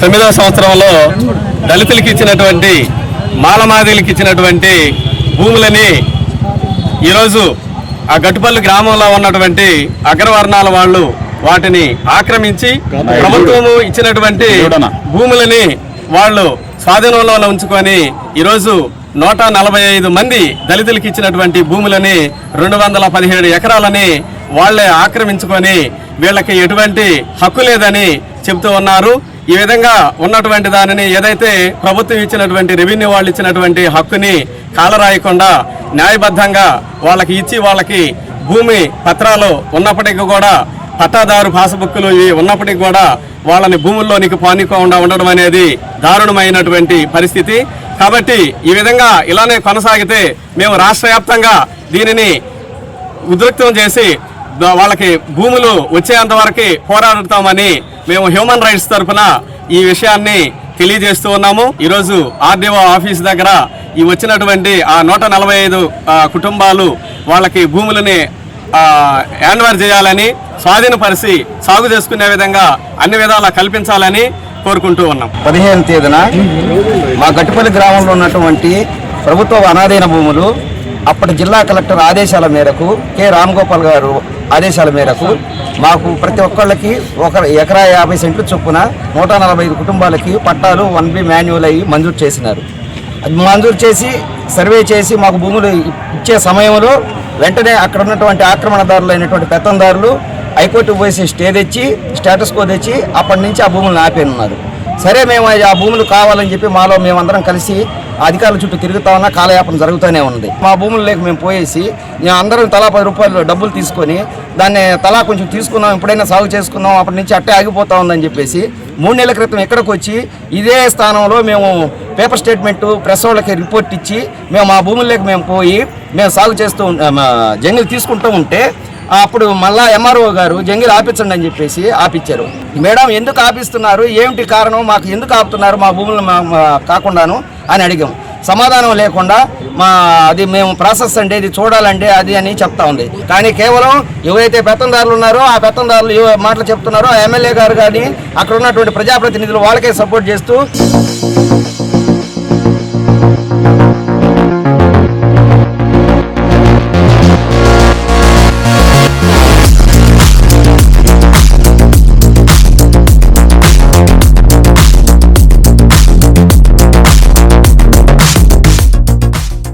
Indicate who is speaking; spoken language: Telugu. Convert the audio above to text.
Speaker 1: తొమ్మిదవ సంవత్సరంలో దళితులకి ఇచ్చినటువంటి మాలమాదిలకు ఇచ్చినటువంటి భూములని ఈరోజు ఆ గట్టుపల్లి గ్రామంలో ఉన్నటువంటి అగ్రవర్ణాల వాళ్ళు వాటిని ఆక్రమించి ప్రభుత్వము ఇచ్చినటువంటి భూములని వాళ్ళు స్వాధీనంలో ఉంచుకొని ఈరోజు 145 మంది దళితులకు ఇచ్చినటువంటి భూములని 217 ఎకరాలని వాళ్లే ఆక్రమించుకొని వీళ్ళకి ఎటువంటి హక్కు లేదని చెబుతూ ఉన్నారు. ఈ విధంగా ఉన్నటువంటి దానిని ఏదైతే ప్రభుత్వం ఇచ్చినటువంటి రెవెన్యూ వాళ్ళు ఇచ్చినటువంటి హక్కుని కాలరాయకుండా న్యాయబద్ధంగా వాళ్ళకి ఇచ్చి వాళ్ళకి భూమి పత్రాలు ఉన్నప్పటికీ కూడా పట్టాదారు పాస్బుక్లు ఇవి ఉన్నప్పటికీ కూడా వాళ్ళని భూముల్లోనికి పానికోకుండా ఉండడం అనేది దారుణమైనటువంటి పరిస్థితి. కాబట్టి ఈ విధంగా ఇలానే కొనసాగితే మేము రాష్ట్ర వ్యాప్తంగా దీనిని ఉద్రిక్తం చేసి వాళ్ళకి భూములు వచ్చేంత వరకు పోరాడుతామని మేము హ్యూమన్ రైట్స్ తరఫున ఈ విషయాన్ని తెలియజేస్తూ ఉన్నాము. ఈరోజు ఆర్డీఓ ఆఫీస్ దగ్గర ఈ వచ్చినటువంటి ఆ 145 కుటుంబాలు వాళ్ళకి భూములని హ్యాండ్ఓవర్ చేయాలని, స్వాధీనపరిచి సాగు చేసుకునే విధంగా అన్ని విధాలా కల్పించాలని కోరుకుంటూ ఉన్నాం.
Speaker 2: 15వ తేదీన మా గట్టుపల్లి గ్రామంలో ఉన్నటువంటి ప్రభుత్వ అనాధీన భూములు అప్పటి జిల్లా కలెక్టర్ ఆదేశాల మేరకు కె రామగోపాల్ గారు ఆదేశాల మేరకు మాకు ప్రతి ఒక్కళ్ళకి 1 ఎకరా 50 సెంట్లు చొప్పున 145 కుటుంబాలకి పట్టాలు 1B మాన్యువల్ అయ్యి మంజూరు చేసినారు. మంజూరు చేసి సర్వే చేసి మాకు భూములు ఇచ్చే సమయంలో వెంటనే అక్కడ ఉన్నటువంటి ఆక్రమణదారులు అయినటువంటి పెత్తందారులు హైకోర్టు పోసి స్టేటస్ కో తెచ్చి అప్పటి నుంచి ఆ భూములను ఆపేనున్నారు. సరే మేము ఆ భూములు కావాలని చెప్పి మాలో మేమందరం కలిసి అధికారుల చుట్టూ తిరుగుతా ఉన్నా కాలయాపన జరుగుతూనే ఉంది. మా భూములు లేక మేము పోయేసి అందరం తలా 10 రూపాయలు డబ్బులు తీసుకొని దాన్ని తలా కొంచెం తీసుకున్నాం, ఎప్పుడైనా సాగు చేసుకున్నాం, అప్పటి నుంచి అట్టే ఆగిపోతా ఉందని చెప్పేసి 3 నెలల క్రితం ఇక్కడికి వచ్చి ఇదే స్థానంలో మేము పేపర్ స్టేట్మెంటు ప్రెస్ వాళ్ళకి రిపోర్ట్ ఇచ్చి మేము ఆ భూముల్లోకి మేము పోయి మేము సాగు చేస్తూ జంగిల్ తీసుకుంటూ ఉంటే అప్పుడు మళ్ళా ఎంఆర్ఓ గారు జంగిల్ ఆపించండి అని చెప్పేసి ఆపించారు. మేడం ఎందుకు ఆపిస్తున్నారు, ఏమిటి కారణం, మాకు ఎందుకు ఆపుతున్నారు మా భూములు కాకుండాను అని అడిగాం. సమాధానం లేకుండా అది మేము ప్రాసెస్ అంటే ఇది చూడాలంటే అది అని చెప్తా ఉంది. కానీ కేవలం ఎవరైతే పెత్తందారులు ఉన్నారో ఆ పెత్తందారులు మాటలు చెప్తున్నారో ఆ ఎమ్మెల్యే గారు కానీ అక్కడ ఉన్నటువంటి ప్రజాప్రతినిధులు వాళ్ళకే సపోర్ట్ చేస్తూ